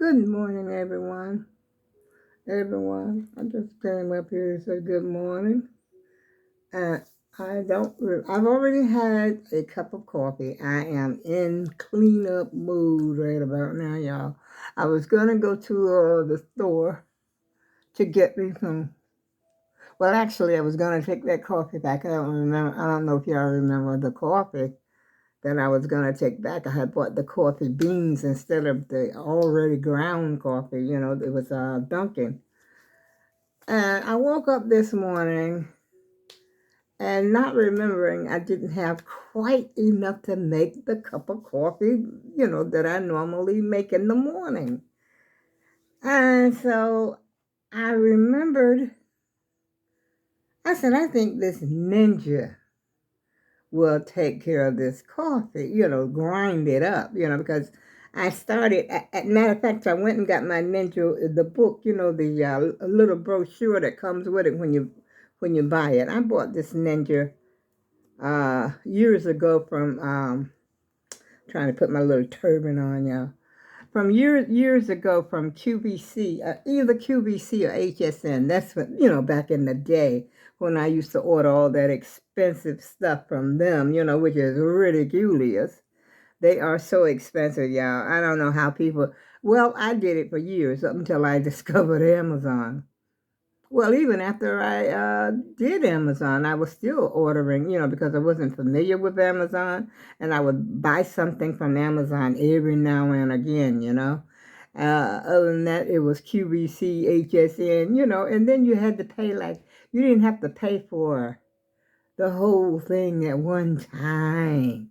Good morning, everyone. I just came up here to say good morning. And I've already had a cup of coffee. I am in cleanup mood right about now, y'all. I was going to go to the store to get me some. Well, actually, I was going to take that coffee back. I don't remember. I don't know if y'all remember the coffee that I was going to take back. I had bought the coffee beans instead of the already ground coffee. It was Dunkin'. And I woke up this morning and not remembering I didn't have quite enough to make the cup of coffee, that I normally make in the morning. And so I remembered, I said, I think this ninja will take care of this coffee, grind it up, because I started, matter of fact, I went and got my ninja, the book, the little brochure that comes with it when you buy it. I bought this ninja years ago from, trying to put my little turban on, y'all. From years ago from QVC, either QVC or HSN. That's what, back in the day when I used to order all that expensive stuff from them, which is ridiculous. They are so expensive, y'all. I don't know how people, well, I did it for years up until I discovered Amazon. Well, even after I did Amazon, I was still ordering, because I wasn't familiar with Amazon, and I would buy something from Amazon every now and again, Other than that, it was QVC, HSN, and then you had to pay you didn't have to pay for the whole thing at one time.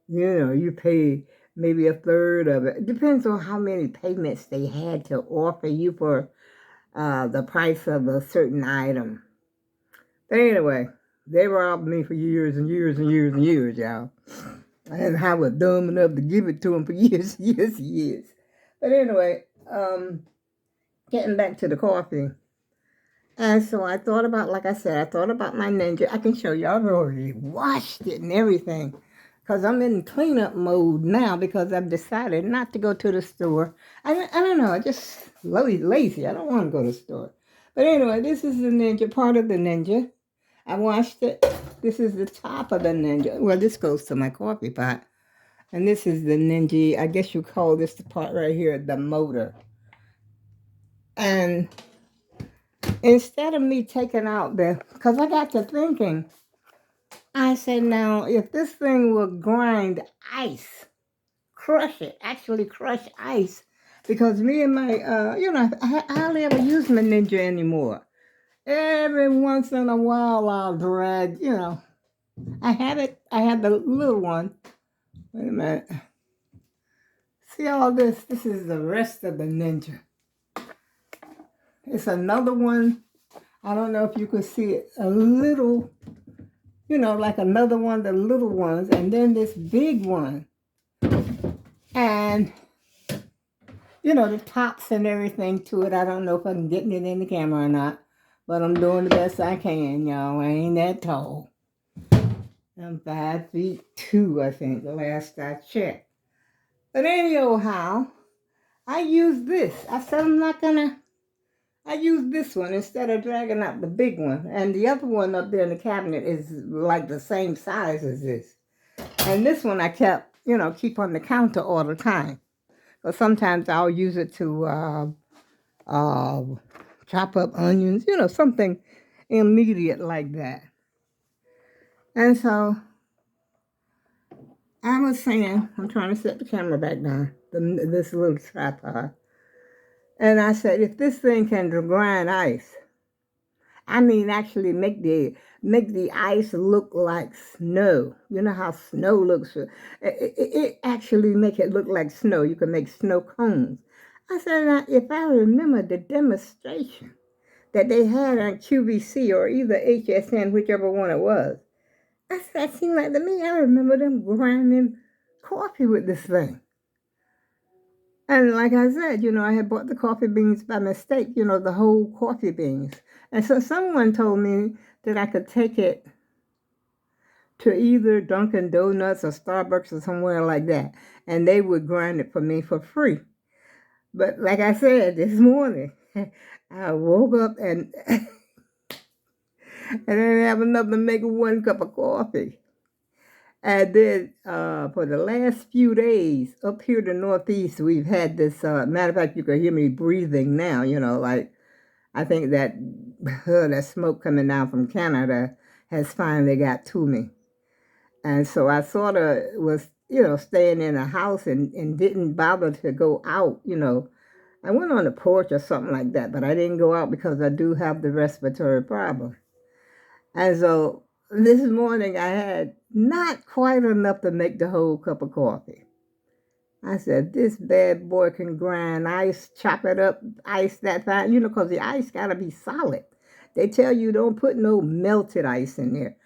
You pay maybe a third of it. It depends on how many payments they had to offer you for the price of a certain item. But anyway, they robbed me for years and years and years and years, y'all. And I was dumb enough to give it to them for years, years, years. But anyway, getting back to the coffee. And so I thought about, like I said, I thought about my ninja. I can show you, I've already washed it and everything. Because I'm in cleanup mode now because I've decided not to go to the store. I don't know, I just lazy. I don't want to go to the store. But anyway, this is the ninja, part of the ninja. I washed it. This is the top of the ninja. Well, this goes to my coffee pot. And this is the ninja. I guess you call this the part right here, the motor. And instead of me taking out because I got to thinking, I said, now, if this thing will grind ice, crush it, actually crush ice, because me and my, I hardly ever use my ninja anymore. Every once in a while, I'll drag, I had the little one. Wait a minute. See all this? This is the rest of the ninja. It's another one. I don't know if you could see it. A little, like another one, the little ones, and then this big one. And, the tops and everything to it. I don't know if I'm getting it in the camera or not, but I'm doing the best I can, y'all. I ain't that tall. I'm 5'2", I think, the last I checked. But anyhow, I use this. I said I use this one instead of dragging out the big one. And the other one up there in the cabinet is like the same size as this. And this one I kept, keep on the counter all the time. But sometimes I'll use it to chop up onions, something immediate like that. And so I was saying, I'm trying to set the camera back down, this little tripod. And I said, if this thing can grind ice, I mean, actually make the ice look like snow. You know how snow looks? It actually make it look like snow. You can make snow cones. I said, now, if I remember the demonstration that they had on QVC or either HSN, whichever one it was, I said, that seemed like to me, I remember them grinding coffee with this thing. And like I said, I had bought the coffee beans by mistake, the whole coffee beans. And so someone told me that I could take it to either Dunkin' Donuts or Starbucks or somewhere like that, and they would grind it for me for free. But like I said, this morning, I woke up and I didn't have enough to make one cup of coffee. And then for the last few days up here in the Northeast, we've had this, matter of fact, you can hear me breathing now, like I think that that smoke coming down from Canada has finally got to me. And so I sort of was, staying in a house and didn't bother to go out. I went on the porch or something like that, but I didn't go out because I do have the respiratory problem. And so this morning I had not quite enough to make the whole cup of coffee. I said, this bad boy can grind ice, chop it up, ice that fine, because the ice got to be solid. They tell you don't put no melted ice in there.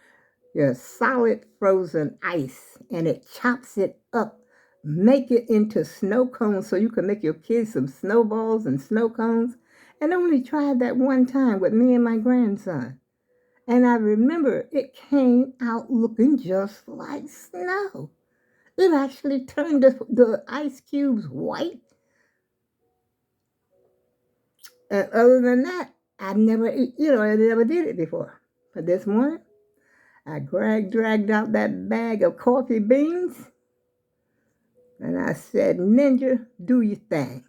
Your solid frozen ice, and it chops it up. Make it into snow cones so you can make your kids some snowballs and snow cones. And I only tried that one time with me and my grandson. And I remember it came out looking just like snow. It actually turned the ice cubes white. And other than that, I never did it before. But this morning, I dragged out that bag of coffee beans, and I said, Ninja, do your thing.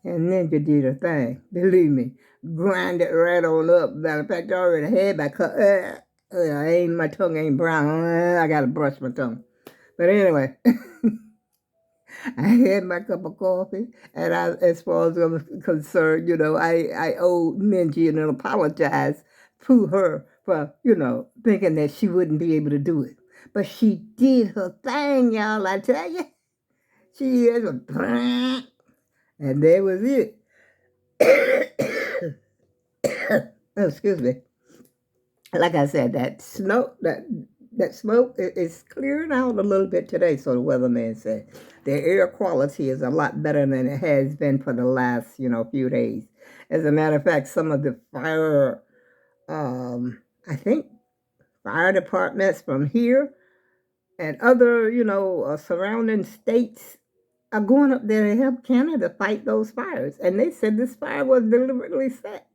And Ninja did her thing. Believe me, grind it right on up. Matter of fact, I already had my cut. My tongue ain't brown. I gotta brush my tongue. But anyway, I had my cup of coffee, and as far as I'm concerned, I owe Ninja and apologize to her for, thinking that she wouldn't be able to do it. But she did her thing, y'all, I tell you. She is a and there was it. Oh, excuse me. Like I said, that smoke is clearing out a little bit today, so the weatherman said. The air quality is a lot better than it has been for the last, few days. As a matter of fact, some of the I think, fire departments from here and other, surrounding states are going up there to help Canada fight those fires. And they said this fire was deliberately set.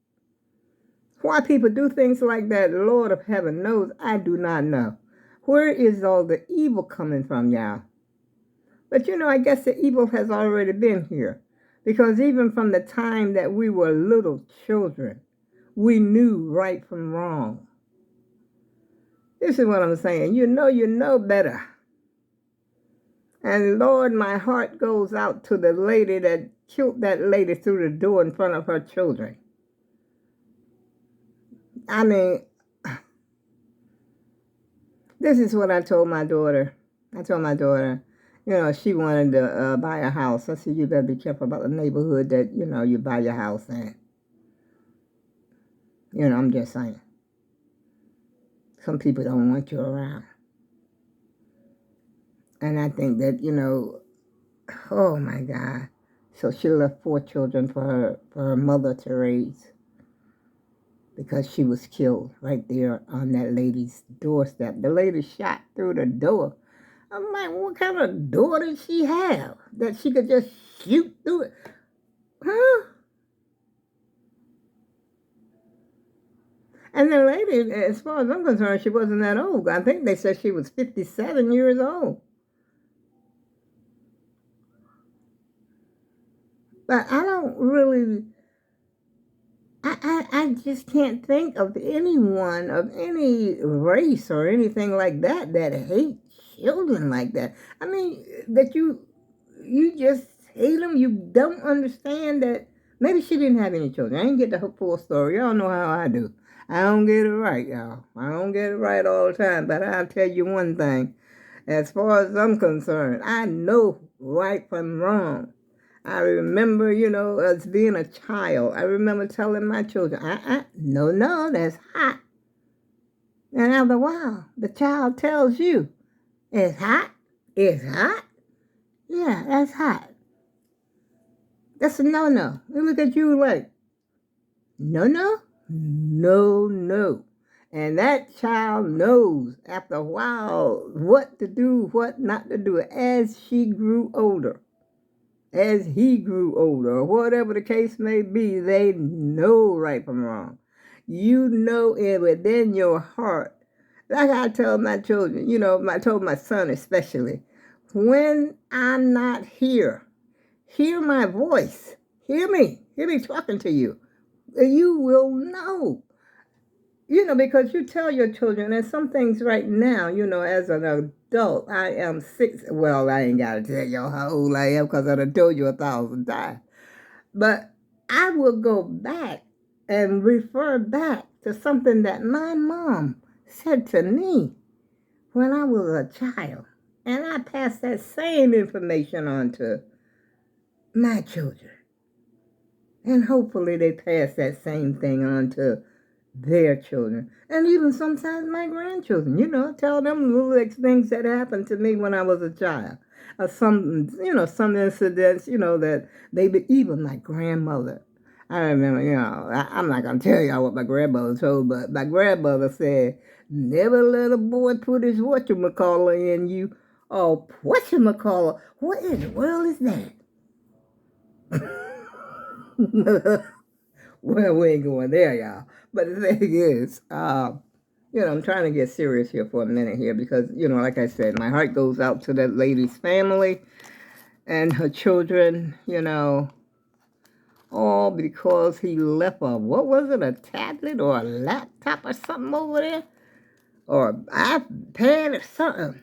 Why people do things like that, Lord of heaven knows, I do not know. Where is all the evil coming from, y'all? But I guess the evil has already been here. Because even from the time that we were little children, we knew right from wrong. This is what I'm saying. You know better. And Lord, my heart goes out to the lady that killed that lady through the door in front of her children. I mean, this is what I told my daughter. She wanted to buy a house. I said, you better be careful about the neighborhood that, you buy your house in. I'm just saying. Some people don't want you around. And I think that, oh my God. So she left 4 children for her mother to raise. Because she was killed right there on that lady's doorstep. The lady shot through the door. I'm like, what kind of door did she have that she could just shoot through it? Huh? And the lady, as far as I'm concerned, she wasn't that old. I think they said she was 57 years old. But I don't really... I just can't think of anyone of any race or anything like that hates children like that. I mean, that you just hate them. You don't understand that. Maybe she didn't have any children. I didn't get the full story. Y'all know how I do. I don't get it right, y'all. I don't get it right all the time. But I'll tell you one thing. As far as I'm concerned, I know right from wrong. I remember, as being a child, I remember telling my children, no, that's hot. And after a while, the child tells you, it's hot? It's hot? Yeah, that's hot. That's a no-no. They look at you like, no? No. And that child knows after a while what to do, what not to do as she grew older. as he grew older, or whatever the case may be, they know right from wrong. You know it within your heart. Like I tell my children, I told my son especially, when I'm not here, hear my voice. Hear me talking to you. You will know. Because you tell your children, and some things right now, as an adult, I am six. Well, I ain't got to tell you how old I am because I done told you 1,000 times. But I will go back and refer back to something that my mom said to me when I was a child. And I pass that same information on to my children. And hopefully they pass that same thing on to their children. And even sometimes my grandchildren, tell them little things that happened to me when I was a child. Some incidents, that even my grandmother. I remember, I'm not going to tell y'all what my grandmother told, but my grandmother said, never let a boy put his whatchamacallit in you. Oh, whatchamacallit? What in the world is that? Well, we ain't going there, y'all. But the thing is, I'm trying to get serious here for a minute here because, like I said, my heart goes out to that lady's family and her children, all because he left what was it, a tablet or a laptop or something over there? Or an iPad or something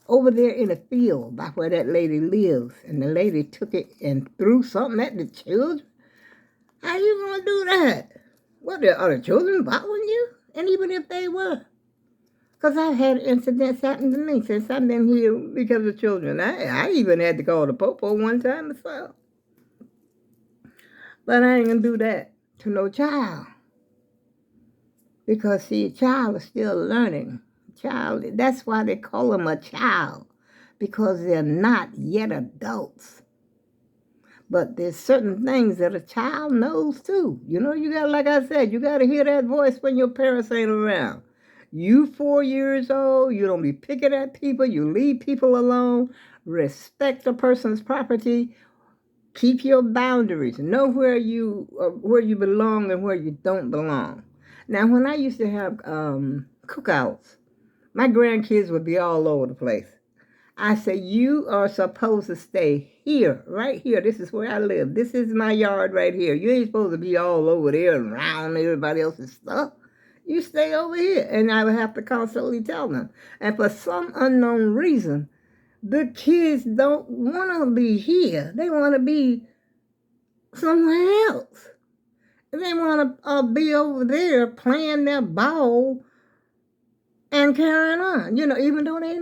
over there in the field by where that lady lives. And the lady took it and threw something at the children. How you gonna do that? What, are the children following you? And even if they were. Because I've had incidents happen to me since I've been here because of children. I even had to call the popo one time myself. But I ain't gonna do that to no child. Because, see, a child is still learning. That's why they call them a child. Because they're not yet adults. But there's certain things that a child knows too. You got, like I said, you got to hear that voice when your parents ain't around. You 4 years old, you don't be picking at people, you leave people alone, respect a person's property, keep your boundaries, know where you belong and where you don't belong. Now, when I used to have cookouts, my grandkids would be all over the place. I said, you are supposed to stay here, right here. This is where I live. This is my yard right here. You ain't supposed to be all over there and around everybody else's stuff. You stay over here. And I would have to constantly tell them. And for some unknown reason, the kids don't want to be here. They want to be somewhere else. They want to be over there playing their ball and carrying on, even though they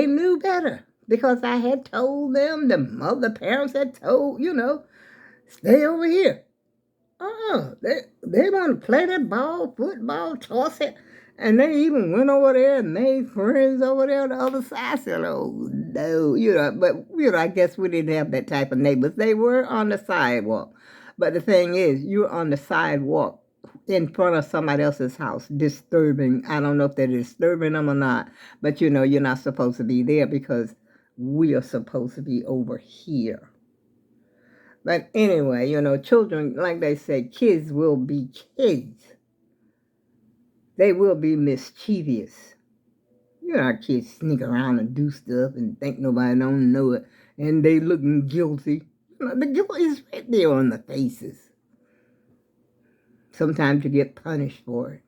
knew better. Because I had told them, the parents had told, stay over here. They want to play that ball, football, toss it. And they even went over there and made friends over there on the other side. I said, oh, no, but, I guess we didn't have that type of neighbors. They were on the sidewalk. But the thing is, you're on the sidewalk in front of somebody else's house, disturbing. I don't know if they're disturbing them or not, but you're not supposed to be there because we are supposed to be over here. But anyway, children, like they say, kids will be kids. They will be mischievous. Our kids sneak around and do stuff and think nobody don't know it, and they looking guilty. The guilt is right there on the faces. Sometimes you get punished for it.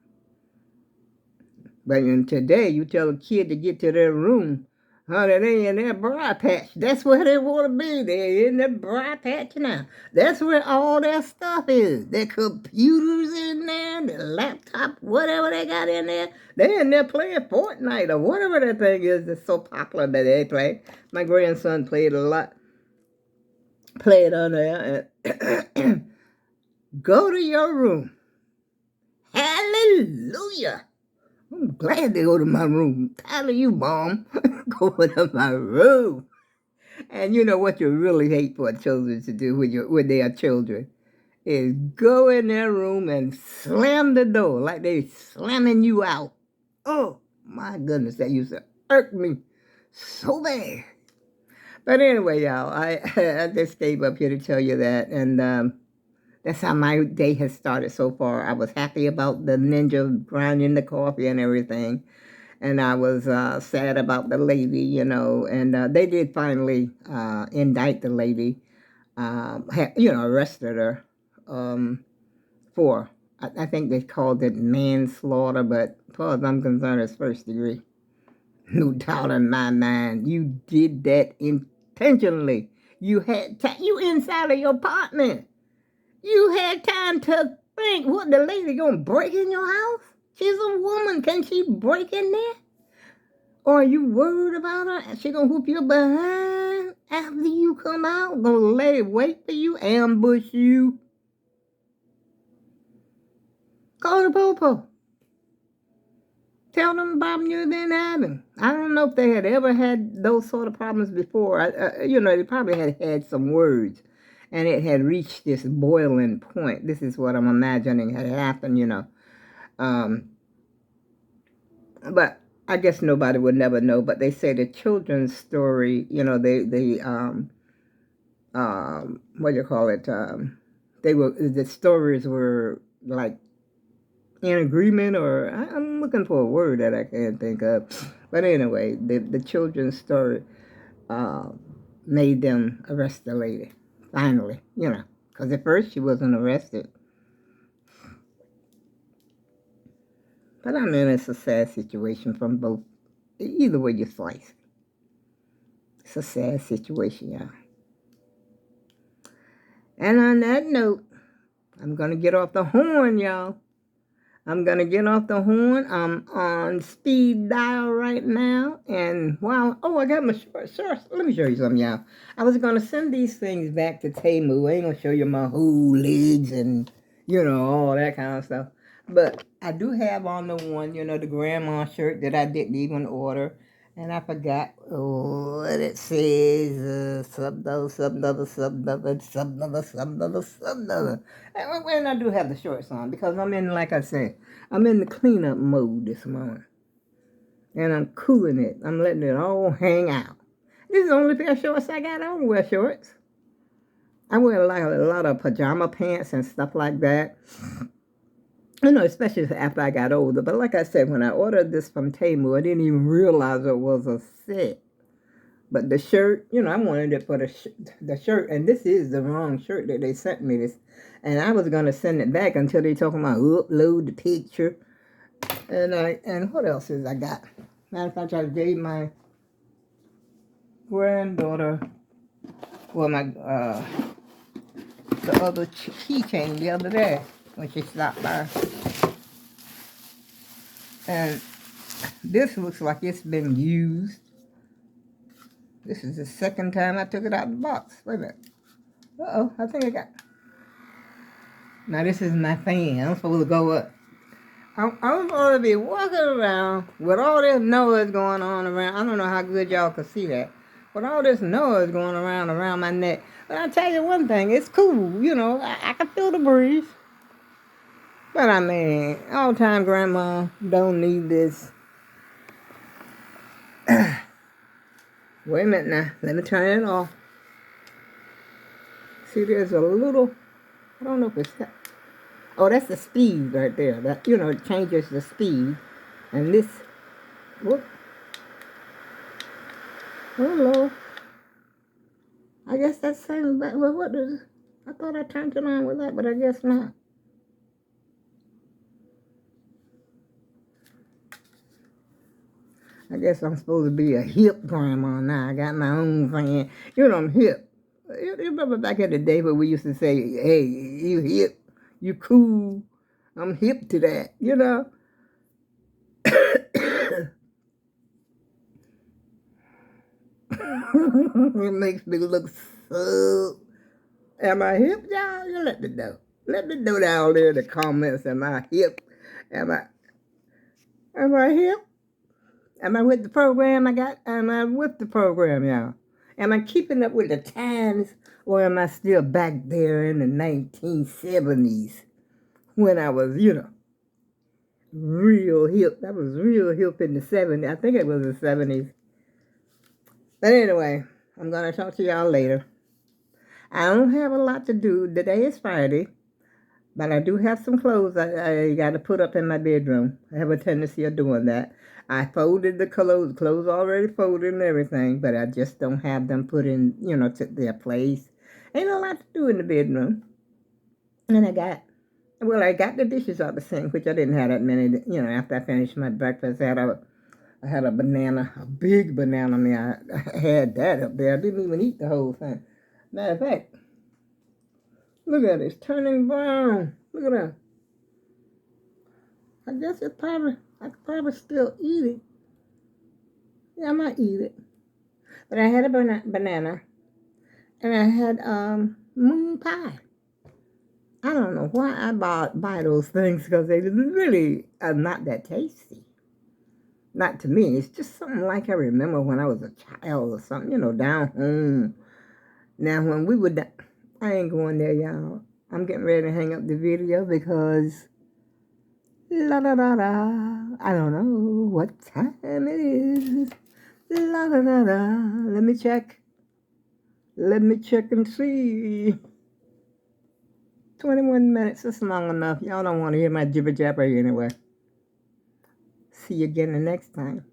But today, you tell a kid to get to their room, honey, they in their briar patch. That's where they want to be. They're in their briar patch now. That's where all their stuff is. Their computers in there, their laptop, whatever they got in there. They're in there playing Fortnite or whatever that thing is that's so popular that they play. My grandson played a lot. Played on there. And go to your room. Hallelujah. I'm glad they go to my room. Tired of you, Mom. Go to my room. And you know what you really hate for children to do when they are children is go in their room and slam the door like they slamming you out. Oh, my goodness, that used to irk me so bad. But anyway, y'all, I just came up here to tell you that, and that's how my day has started so far. I was happy about the ninja grinding the coffee and everything, and I was sad about the lady, and they did finally indict the lady, arrested her for, I think they called it manslaughter, but as far as I'm concerned, it's first degree. No doubt in my mind, you did that intentionally. You had you inside of your apartment. You had time to think, what, the lady gonna break in your house? She's a woman. Can she break in there? Or are you worried about her? She gonna whoop you behind after you come out? Gonna wait for you, ambush you? Call the popo. Tell them about you've been having. I don't know if they had ever had those sort of problems before. They probably had some words, and it had reached this boiling point. This is what I'm imagining had happened. But I guess nobody would never know. But they say the children's story, what do you call it? The stories were like in agreement, or I'm looking for a word that I can't think of. But anyway, the children's story made them arrest the lady, finally, because at first she wasn't arrested. But I mean, it's a sad situation from both, either way you slice it. It's a sad situation, y'all. And on that note, I'm going to get off the horn, y'all. I'm going to get off the horn. I'm on speed dial right now. And I got my shorts. Let me show you something, y'all. I was going to send these things back to Temu. I ain't going to show you my whole legs and, all that kind of stuff. But I do have on the one, the grandma shirt that I didn't even order. And I forgot what it says. Subnother. And I do have the shorts on because I'm in, like I said, I'm in the cleanup mode this morning. And I'm cooling it. I'm letting it all hang out. This is the only pair of shorts I got. I don't wear shorts. I wear like a lot of pajama pants and stuff like that. Especially after I got older. But like I said, when I ordered this from Temu, I didn't even realize it was a set. But the shirt, I wanted it for the shirt. And this is the wrong shirt that they sent me. This, and I was going to send it back until they talking about upload the picture. And what else is I got? Matter of fact, I gave my granddaughter, the other keychain the other day when she stopped by. And this looks like it's been used. This is the second time I took it out of the box. Wait a minute. Uh-oh, I think I got... Now this is my fan. I'm supposed to go up. I'm supposed to be walking around with all this noise going on around. I don't know how good y'all can see that. With all this noise going around my neck. But I'll tell you one thing. It's cool. I can feel the breeze. But I mean, all-time grandma don't need this. Wait a minute now. Let me turn it off. See, there's a little... I don't know if it's... Oh, that's the speed right there. That, it changes the speed. And this... Whoop. Hello. I guess that's saying... Well, what is... I thought I turned it on with that, but I guess not. I guess I'm supposed to be a hip grandma now. I got my own fan. I'm hip. You remember back in the day where we used to say, hey, you hip, you cool. I'm hip to that, It makes me look so... Am I hip, y'all? You let me know. Let me know down there in the comments. Am I hip? Am I hip? Am I with the program Am I with the program, y'all? Am I keeping up with the times, or am I still back there in the 1970s when I was, real hip? I was real hip in the 70s. I think it was the 70s. But anyway, I'm going to talk to y'all later. I don't have a lot to do. Today is Friday, but I do have some clothes I got to put up in my bedroom. I have a tendency of doing that. I folded the clothes already folded and everything, but I just don't have them put in, to their place. Ain't a lot to do in the bedroom. And I got the dishes out the sink, which I didn't have that many, after I finished my breakfast. I had a banana, a big banana. I mean, I had that up there. I didn't even eat the whole thing. Matter of fact, look at it. It's turning brown. Look at that. I guess I could probably still eat it. Yeah, I might eat it. But I had a banana, and I had moon pie. I don't know why I buy those things, because they really are not that tasty. Not to me. It's just something like I remember when I was a child or something, down home. Now, when we were down, I ain't going there, y'all. I'm getting ready to hang up the video because, la da da da, I don't know what time it is. La da da da. Let me check. Let me check and see. 21 minutes is long enough. Y'all don't want to hear my jibber jabber anyway. See you again the next time.